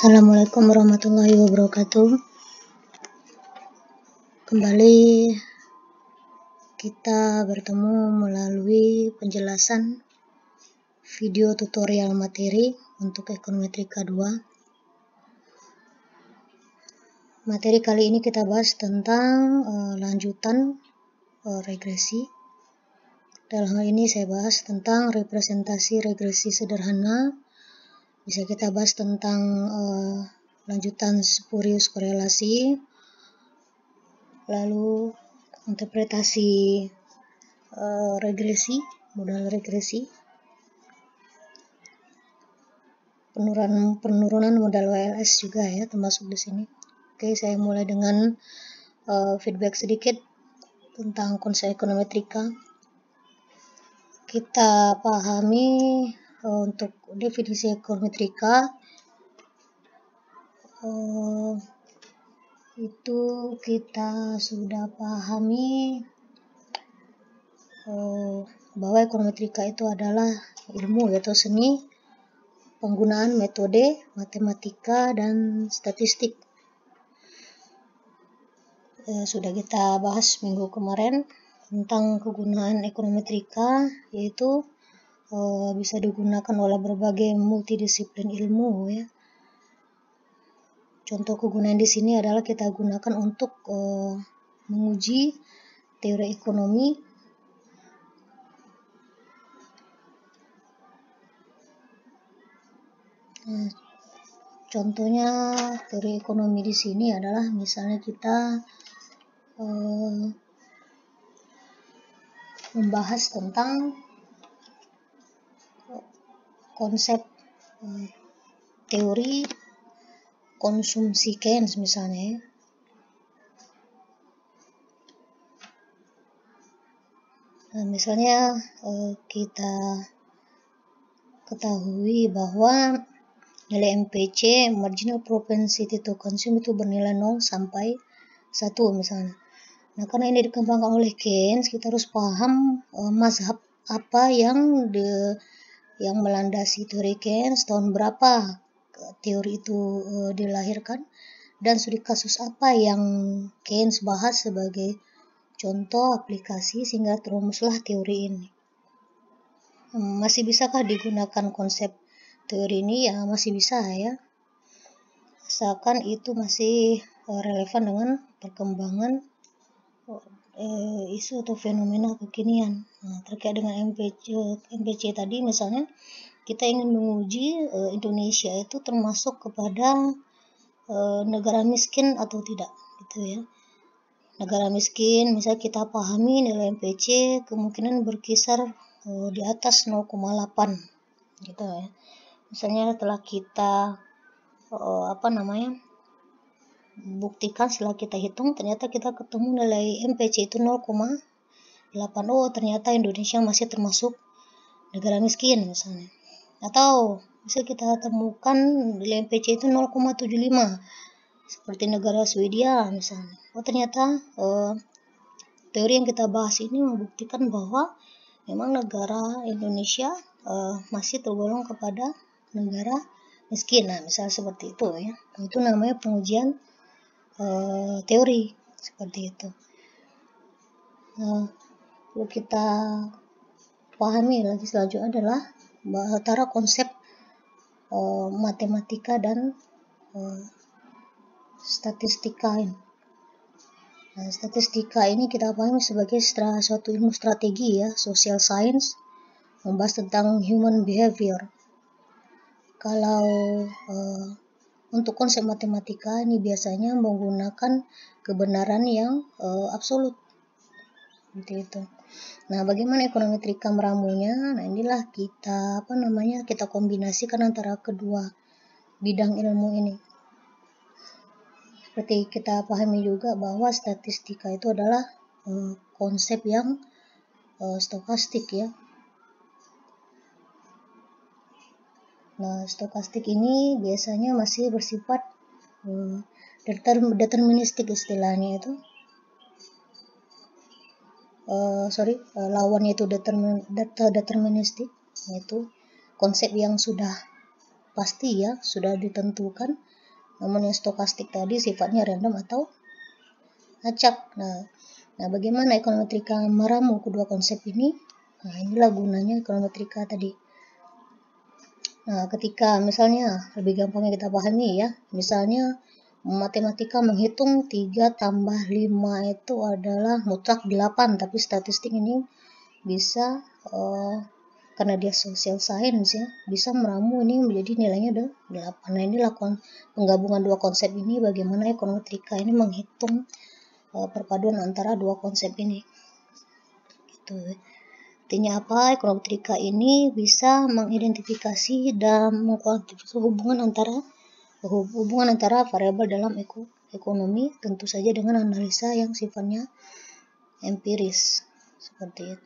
Assalamualaikum warahmatullahi wabarakatuh. Kembali kita bertemu melalui penjelasan video tutorial materi untuk ekonometrika 2. Materi kali ini kita bahas tentang lanjutan regresi. Dalam hal ini saya bahas tentang representasi regresi sederhana. Bisa kita bahas tentang lanjutan spurious korelasi, lalu interpretasi regresi, modal regresi, penurunan modal WLS juga ya termasuk di sini. Oke, saya mulai dengan feedback sedikit tentang konsep ekonometrika. Kita pahami untuk definisi ekonometrika itu kita sudah pahami bahwa ekonometrika itu adalah ilmu yaitu seni penggunaan metode matematika dan statistik. Sudah kita bahas minggu kemarin tentang kegunaan ekonometrika, yaitu bisa digunakan oleh berbagai multidisiplin ilmu ya. Contoh kegunaan di sini adalah kita gunakan untuk menguji teori ekonomi, contohnya teori ekonomi di sini adalah misalnya kita membahas tentang konsep teori konsumsi Keynes misalnya ya. Nah, misalnya kita ketahui bahwa nilai MPC marginal propensity to consume itu bernilai 0 sampai 1 misalnya. Nah, karena ini dikembangkan oleh Keynes, kita harus paham mazhab apa yang melandasi teori Keynes, tahun berapa teori itu dilahirkan, dan studi kasus apa yang Keynes bahas sebagai contoh aplikasi sehingga terumuslah teori ini. Masih bisakah digunakan konsep teori ini? Ya masih bisa ya, asalkan itu masih relevan dengan perkembangan isu atau fenomena kekinian. Terkait dengan MPC tadi, misalnya kita ingin menguji Indonesia itu termasuk kepada negara miskin atau tidak gitu ya. Negara miskin, misalnya kita pahami nilai MPC kemungkinan berkisar di atas 0,8 gitu ya. Misalnya setelah kita buktikan, setelah kita hitung, ternyata kita ketemu nilai MPC itu 0,8. Oh, ternyata Indonesia masih termasuk negara miskin misalnya. Atau bisa kita temukan nilai MPC itu 0,75 seperti negara Swedia misalnya. Oh, ternyata teori yang kita bahas ini membuktikan bahwa memang negara Indonesia masih tergolong kepada negara miskin. Nah, misalnya seperti itu ya. Itu namanya pengujian teori seperti itu. Perlu kita pahami lagi selanjutnya adalah antara konsep matematika dan statistika ini. Nah, statistika ini kita pahami sebagai suatu ilmu strategi ya, social science, membahas tentang human behavior. Kalau untuk konsep matematika ini biasanya menggunakan kebenaran yang absolut seperti itu. Nah, bagaimana ekonometrika meramunya? Nah, inilah kita kombinasikan antara kedua bidang ilmu ini. Seperti kita pahami juga bahwa statistika itu adalah konsep yang stokastik ya. Nah, stokastik ini biasanya masih bersifat deterministik istilahnya itu. Lawannya itu deterministik, yaitu konsep yang sudah pasti ya, sudah ditentukan namun yang stokastik tadi sifatnya random atau acak. Nah, bagaimana ekonometrika meramu kedua konsep ini? Nah, inilah gunanya ekonometrika tadi. Nah, ketika misalnya lebih gampangnya kita pahami ya, misalnya matematika menghitung 3 tambah 5 itu adalah mutlak 8, tapi statistik ini bisa karena dia social science ya, bisa meramu ini menjadi nilainya ada 8. Nah, inilah penggabungan dua konsep ini, bagaimana ekonometrika ini menghitung perpaduan antara dua konsep ini. Gitu. Artinya apa? Ekonometrika ini bisa mengidentifikasi dan mengkuantifikasi hubungan antara variabel dalam ekonomi, tentu saja dengan analisa yang sifatnya empiris seperti itu.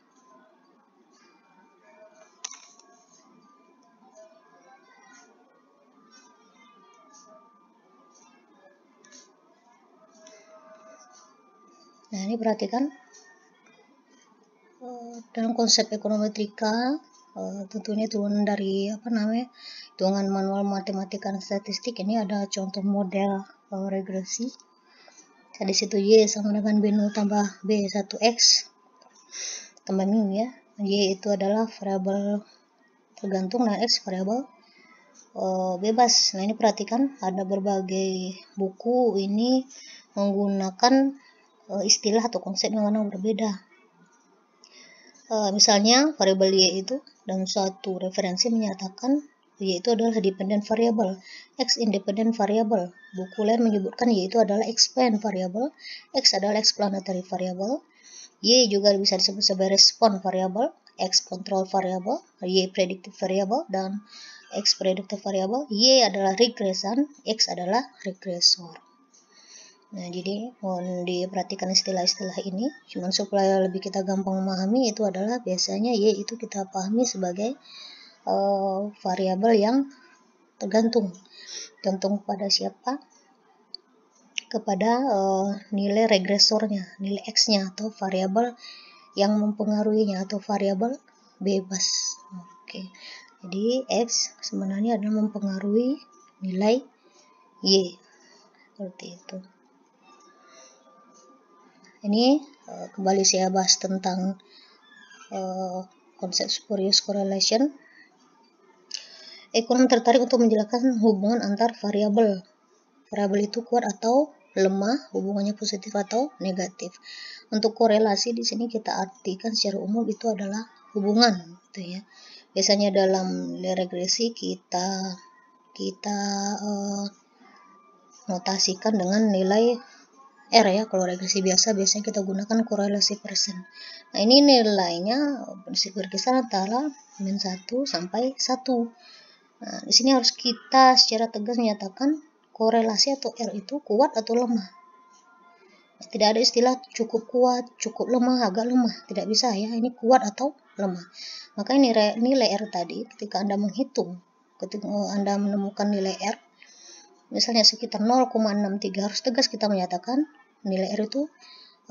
Nah, ini perhatikan dalam konsep ekonometrika tentunya turunan dari hitungan manual matematika dan statistik. Ini ada contoh model regresi. Di situ Y sama dengan B0 tambah B1X tambah min ya. Y itu adalah variabel tergantung dan X variabel bebas. Nah, ini perhatikan ada berbagai buku ini menggunakan istilah atau konsep yang berbeda. Misalnya variabel Y itu dalam suatu referensi menyatakan Y itu adalah dependent variable, X independent variable. Buku lain menyebutkan Y itu adalah explain variable, X adalah explanatory variable. Y juga bisa disebut sebagai response variable, X control variable, Y predictive variable, dan X predictive variable. Y adalah regression, X adalah regressor. Nah, jadi mohon diperhatikan istilah-istilah ini, cuman supaya lebih kita gampang memahami. Itu adalah biasanya Y itu kita pahami sebagai variabel yang tergantung kepada siapa? Kepada nilai regresornya, nilai X-nya atau variabel yang mempengaruhinya atau variabel bebas. Oke. Jadi X sebenarnya adalah mempengaruhi nilai Y. Seperti itu. Ini kembali saya bahas tentang konsep spurious correlation. Ekonom tertarik untuk menjelaskan hubungan antar variabel. Variabel itu kuat atau lemah, hubungannya positif atau negatif. Untuk korelasi di sini kita artikan secara umum itu adalah hubungan, gitu ya. Biasanya dalam regresi kita notasikan dengan nilai R ya. Kalau regresi biasanya kita gunakan korelasi persen. Nah, ini nilainya berkisar antara min 1 sampai 1. Nah, di sini harus kita secara tegas menyatakan korelasi atau R itu kuat atau lemah. Tidak ada istilah cukup kuat, cukup lemah, agak lemah. Tidak bisa ya, ini kuat atau lemah. Maka nilai R tadi ketika Anda menghitung, ketika Anda menemukan nilai R misalnya sekitar 0,63, harus tegas kita menyatakan nilai R itu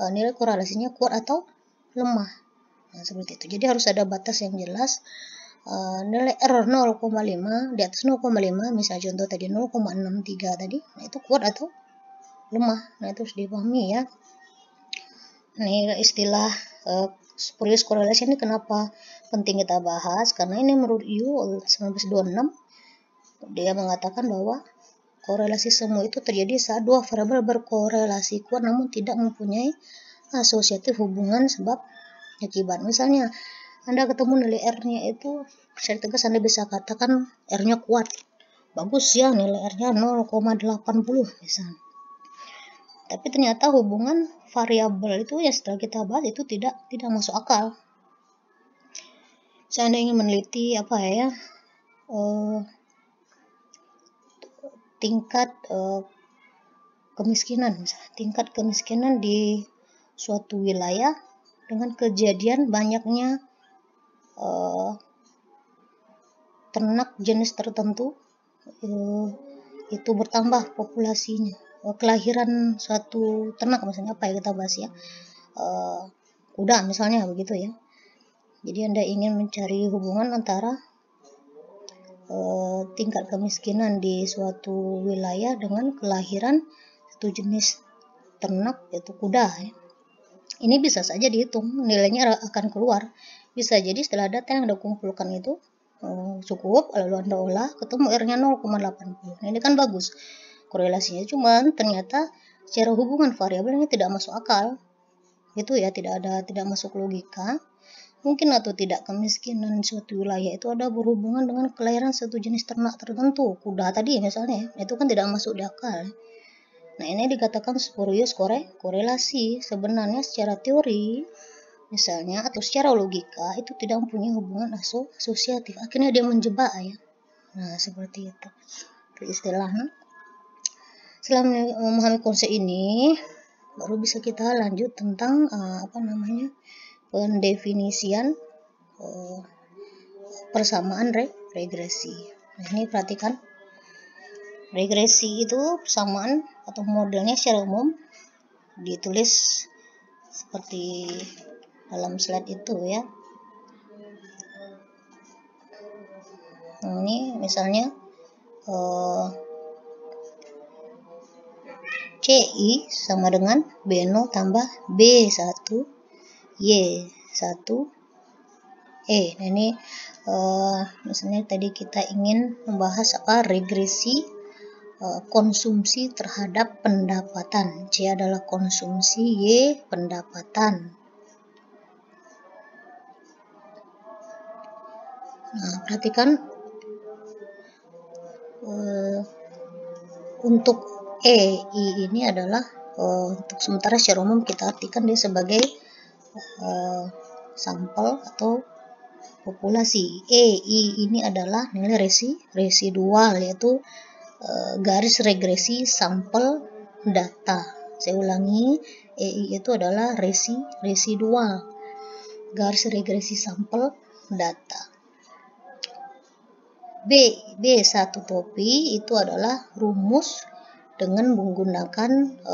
nilai korelasinya kuat atau lemah. Nah, seperti itu. Jadi harus ada batas yang jelas. Nilai R 0,5, di atas 0,5, misalnya contoh tadi 0,63 tadi, nah itu kuat atau lemah. Nah, itu harus dipahami ya. Ini istilah spurious correlation ini kenapa penting kita bahas, karena ini menurut Yu 1926 dia mengatakan bahwa korelasi semu itu terjadi saat dua variabel berkorelasi kuat namun tidak mempunyai asosiatif hubungan sebab akibat. Misalnya Anda ketemu nilai R-nya itu secara tegas Anda bisa katakan R-nya kuat, bagus ya, nilai R-nya 0,80 misalnya. Tapi ternyata hubungan variabel itu ya setelah kita bahas itu tidak masuk akal. Saya Anda ingin meneliti tingkat kemiskinan, misalnya tingkat kemiskinan di suatu wilayah dengan kejadian banyaknya ternak jenis tertentu itu bertambah populasinya, kelahiran suatu ternak misalnya kita bahas ya, kuda misalnya begitu ya. Jadi Anda ingin mencari hubungan antara tingkat kemiskinan di suatu wilayah dengan kelahiran satu jenis ternak, yaitu kuda ya. Ini bisa saja dihitung, nilainya akan keluar. Bisa jadi setelah data yang Anda kumpulkan itu cukup, lalu Anda olah, ketemu R-nya 0,80. Nah, ini kan bagus korelasinya, cuman ternyata secara hubungan variabel ini tidak masuk akal. Itu ya, tidak masuk logika. Mungkin atau tidak kemiskinan suatu wilayah itu ada berhubungan dengan kelahiran satu jenis ternak tertentu, kuda tadi misalnya, itu kan tidak masuk di akal. Nah, ini dikatakan spurious korelasi. Sebenarnya secara teori misalnya atau secara logika itu tidak mempunyai hubungan asosiatif. Akhirnya dia menjebak ya. Nah, seperti itu. Itu istilahnya. Setelah memahami konsep ini, baru bisa kita lanjut tentang pendefinisian persamaan regresi. Nah, ini perhatikan. Regresi itu persamaan atau modelnya secara umum ditulis seperti dalam slide itu ya. Nah, ini misalnya CI sama dengan B0 tambah B1 Y1 E. Nah, ini misalnya tadi kita ingin membahas regresi konsumsi terhadap pendapatan. C adalah konsumsi, Y pendapatan. Nah, perhatikan untuk EI ini adalah untuk sementara secara umum kita artikan dia sebagai sampel atau populasi. EI ini adalah nilai residual, yaitu garis regresi sampel data. Saya ulangi, EI itu adalah residual, garis regresi sampel data. B1 topi itu adalah rumus dengan menggunakan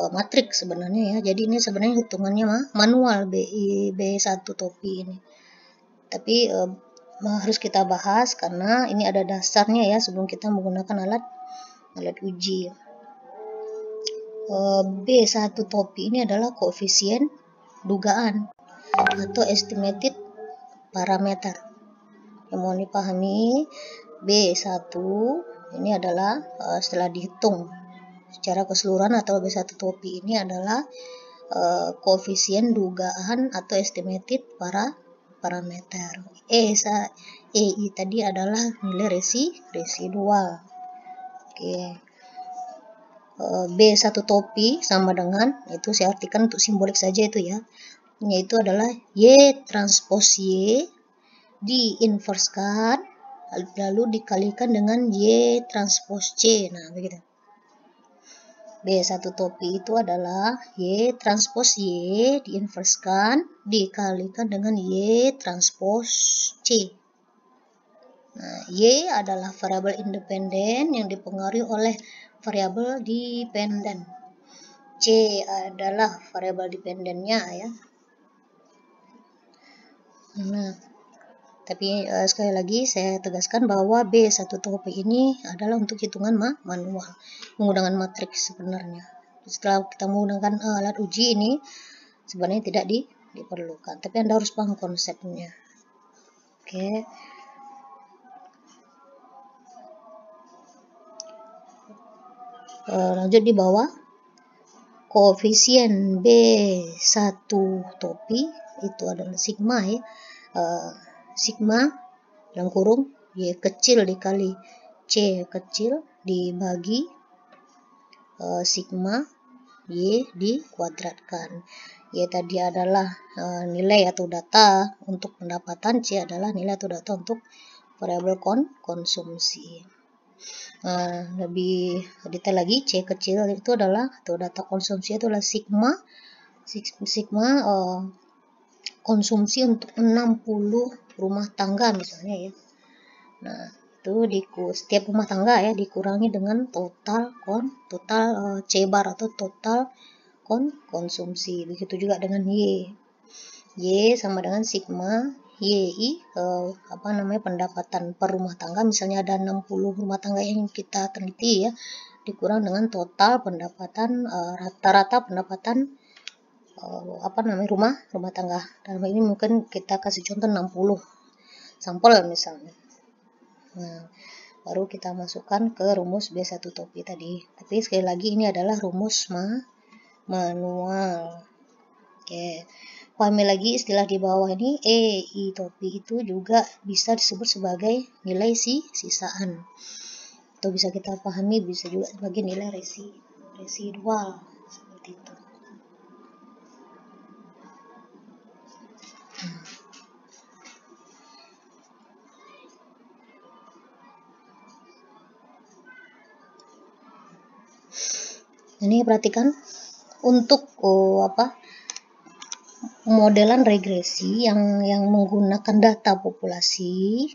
matriks sebenarnya ya. Jadi ini sebenarnya hitungannya manual B1 topi ini. Tapi harus kita bahas karena ini ada dasarnya ya sebelum kita menggunakan alat uji. B1 topi ini adalah koefisien dugaan atau estimated parameter. Yang mau dipahami, B1 ini adalah setelah dihitung secara keseluruhan atau B1 topi ini adalah koefisien dugaan atau estimated parameter. EI tadi adalah nilai residual. Oke. B1 topi sama dengan, itu saya artikan untuk simbolik saja itu ya, yaitu adalah Y transpos Y diinverskan lalu dikalikan dengan Y transpos C. Nah, begitu. B1 topi itu adalah Y transpos Y diinverskan dikalikan dengan Y transpos C. Nah, Y adalah variabel independen yang dipengaruhi oleh variabel dependen. C adalah variabel dependennya ya. Nah, tapi sekali lagi saya tegaskan bahwa B1 topi ini adalah untuk hitungan manual menggunakan matriks sebenarnya. Setelah kita menggunakan alat uji ini sebenarnya tidak diperlukan, tapi Anda harus paham konsepnya. Oke. Lanjut di bawah, koefisien B1 topi itu adalah sigma ya. Sigma dalam kurung Y kecil dikali C kecil dibagi sigma Y dikuadratkan. Y tadi adalah nilai atau data untuk pendapatan, C adalah nilai atau data untuk variabel konsumsi. Lebih detail lagi, C kecil itu adalah atau data konsumsi itu adalah sigma konsumsi untuk 60 rumah tangga misalnya ya. Nah, itu setiap rumah tangga ya dikurangi dengan total C bar atau total konsumsi. Begitu juga dengan Y sama dengan sigma YI pendapatan per rumah tangga, misalnya ada 60 rumah tangga yang kita teliti ya, dikurang dengan total pendapatan rata-rata pendapatan rumah tangga. Dalam ini mungkin kita kasih contoh 60 sampel misalnya. Nah, baru kita masukkan ke rumus B1 topi tadi. Tapi sekali lagi ini adalah rumus manual. Oke. Pahami lagi istilah di bawah ini, I topi itu juga bisa disebut sebagai nilai sisaan. Atau bisa kita pahami bisa juga sebagai nilai residual, seperti itu. Ini perhatikan untuk modelan regresi yang menggunakan data populasi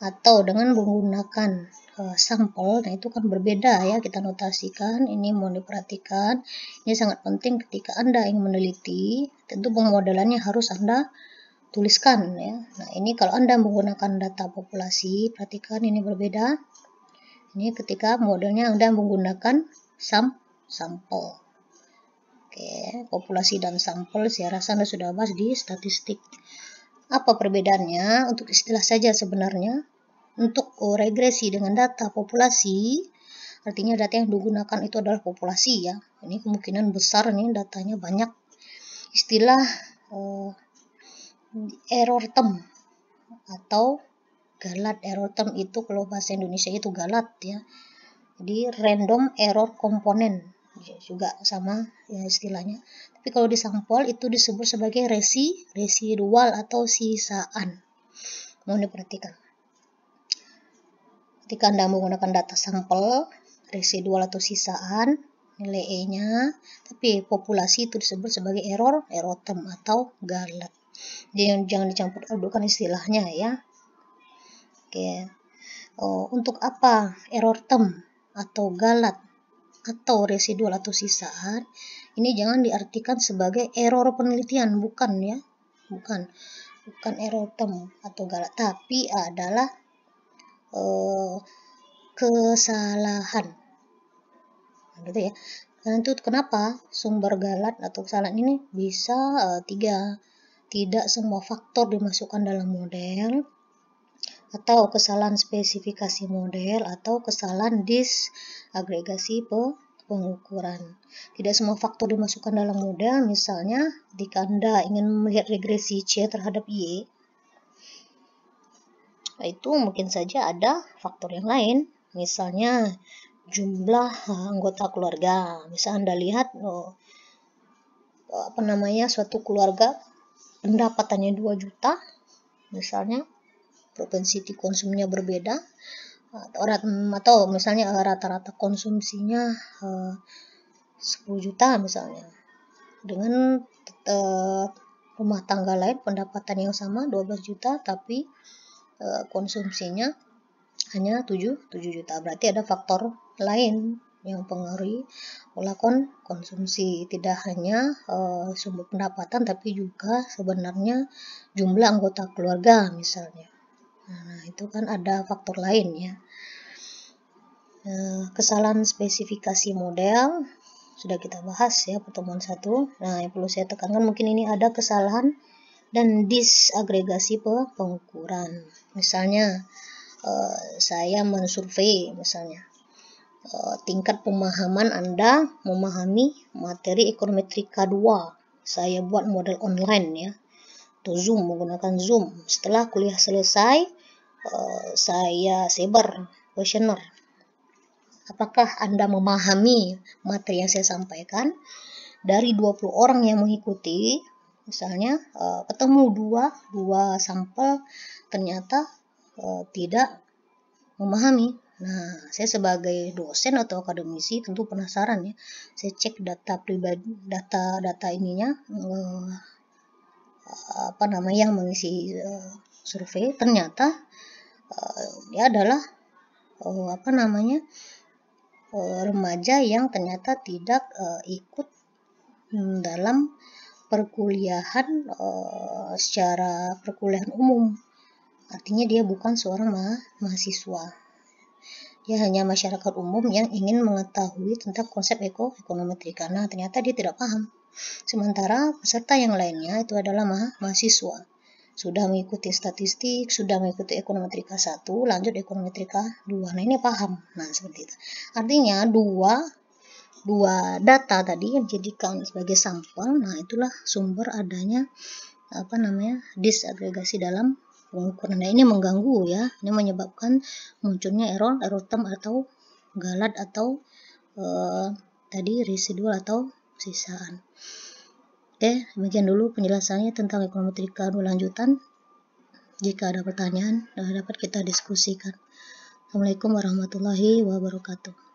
atau dengan menggunakan sampel, nah itu kan berbeda ya, kita notasikan. Ini mau diperhatikan, ini sangat penting ketika Anda ingin meneliti, tentu pemodelannya harus Anda tuliskan ya. Nah ini kalau Anda menggunakan data populasi, perhatikan ini berbeda. Ini ketika modelnya Anda menggunakan sampel. Oke, populasi dan sampel saya rasa Anda sudah bahas di statistik. Apa perbedaannya? Untuk istilah saja sebenarnya. Untuk regresi dengan data populasi, artinya data yang digunakan itu adalah populasi ya. Ini kemungkinan besar nih datanya banyak. Istilah error term atau galat. Error term itu kalau bahasa Indonesia itu galat ya. Jadi random error component juga sama ya istilahnya. Tapi kalau di sampel itu disebut sebagai residual atau sisaan. Mohon diperhatikan. Ketika Anda menggunakan data sampel, residual atau sisaan, nilai E-nya, tapi populasi itu disebut sebagai error term atau galat. Jadi jangan dicampur adukan istilahnya ya. Oke. Untuk apa error term atau galat atau residual atau sisaan? Ini jangan diartikan sebagai error penelitian, bukan ya. Bukan error term atau galat, tapi adalah kesalahan. Gitu ya. Dan itu kenapa sumber galat atau kesalahan ini bisa tiga. Tidak semua faktor dimasukkan dalam model, atau kesalahan spesifikasi model, atau kesalahan disagregasi pengukuran. Tidak semua faktor dimasukkan dalam model. Misalnya jika Anda ingin melihat regresi C terhadap Y, itu mungkin saja ada faktor yang lain, misalnya jumlah anggota keluarga. Misal Anda lihat suatu keluarga pendapatannya 2 juta misalnya, propensity konsumnya berbeda, atau misalnya rata-rata konsumsinya 10 juta misalnya, dengan rumah tangga lain pendapatan yang sama 12 juta tapi konsumsinya hanya 7 juta. Berarti ada faktor lain yang mempengaruhi pola konsumsi, tidak hanya sumber pendapatan tapi juga sebenarnya jumlah anggota keluarga misalnya. Nah, itu kan ada faktor lain ya. Kesalahan spesifikasi model sudah kita bahas ya pertemuan 1. Nah, yang perlu saya tekankan mungkin ini ada kesalahan dan disagregasi pengukuran. Misalnya saya mensurvei misalnya tingkat pemahaman Anda memahami materi ekonometrika 2. Saya buat model online ya, atau Zoom, menggunakan Zoom. Setelah kuliah selesai, saya sebar kuesioner. Apakah Anda memahami materi yang saya sampaikan? Dari 20 orang yang mengikuti, misalnya ketemu dua sampel ternyata tidak memahami. Nah, saya sebagai dosen atau akademisi tentu penasaran ya. Saya cek data pribadi, data ininya yang mengisi survei, ternyata dia adalah remaja yang ternyata tidak ikut dalam perkuliahan secara perkuliahan umum. Artinya dia bukan seorang mahasiswa. Dia hanya masyarakat umum yang ingin mengetahui tentang konsep ekonometrika. Nah, ternyata dia tidak paham. Sementara peserta yang lainnya itu adalah mahasiswa. Sudah mengikuti statistik, sudah mengikuti ekonometrika 1, lanjut ekonometrika 2. Nah, ini paham. Nah, seperti itu. Artinya dua data tadi yang dijadikan sebagai sampel. Nah, itulah sumber adanya disagregasi dalam pengukuran. Nah, ini mengganggu ya, ini menyebabkan munculnya error term atau galat atau tadi residual atau sisaan. Oke, demikian dulu penjelasannya tentang ekonometrika lanjutan. Jika ada pertanyaan dapat kita diskusikan. Assalamualaikum warahmatullahi wabarakatuh.